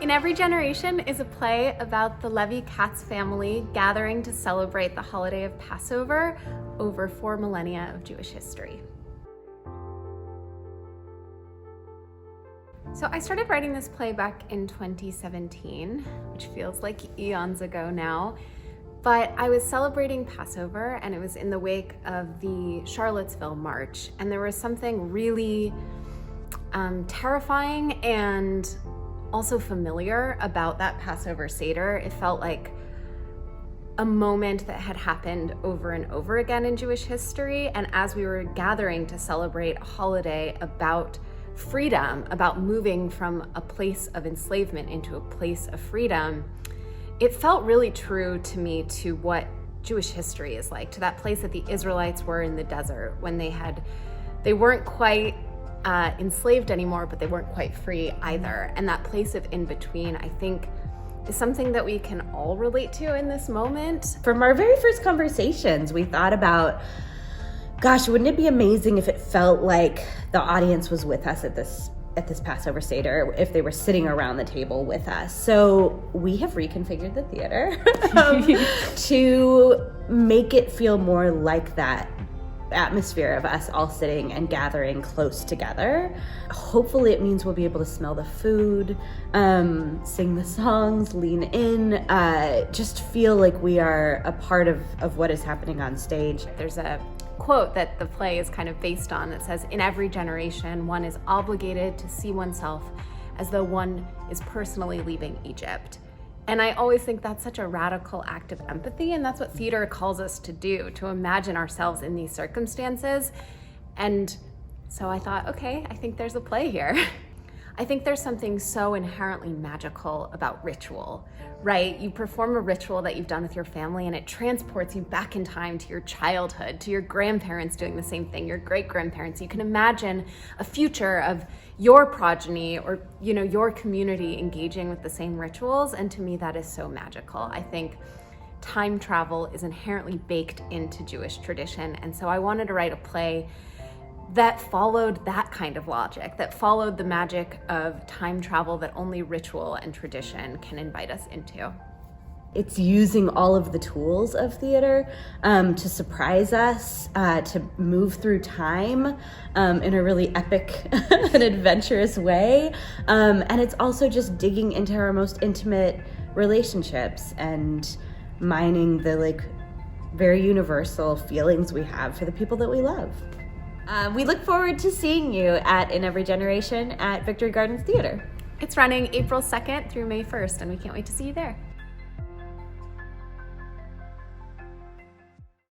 In Every Generation is a play about the Levi Katz family gathering to celebrate the holiday of Passover over 4 millennia of Jewish history. So I started writing this play back in 2017, which feels like eons ago now, but I was celebrating Passover and it was in the wake of the Charlottesville March, and there was something really terrifying and also familiar about that Passover Seder. It felt like a moment that had happened over and over again in Jewish history, and as we were gathering to celebrate a holiday about freedom, about moving from a place of enslavement into a place of freedom, it felt really true to me to what Jewish history is like, to that place that the Israelites were in the desert when they weren't quite enslaved anymore, but they weren't quite free either. And that place of in between, I think, is something that we can all relate to in this moment. From our very first conversations, we thought about, gosh, wouldn't it be amazing if it felt like the audience was with us at this Passover Seder, if they were sitting around the table with us. So we have reconfigured the theater to make it feel more like that atmosphere of us all sitting and gathering close together. Hopefully it means we'll be able to smell the food, sing the songs, lean in, just feel like we are a part of what is happening on stage. There's a quote that the play is kind of based on that says, "In every generation, one is obligated to see oneself as though one is personally leaving Egypt." And I always think that's such a radical act of empathy, and that's what theater calls us to do, to imagine ourselves in these circumstances. And so I thought, okay, I think there's a play here. I think there's something so inherently magical about ritual, right? You perform a ritual that you've done with your family and it transports you back in time to your childhood, to your grandparents doing the same thing, your great-grandparents. You can imagine a future of your progeny or, your community engaging with the same rituals. And to me, that is so magical. I think time travel is inherently baked into Jewish tradition. And so I wanted to write a play that followed that kind of logic, that followed the magic of time travel that only ritual and tradition can invite us into. It's using all of the tools of theater to surprise us, to move through time in a really epic and adventurous way. And it's also just digging into our most intimate relationships and mining the very universal feelings we have for the people that we love. We look forward to seeing you at In Every Generation at Victory Gardens Theater. It's running April 2nd through May 1st, and we can't wait to see you there.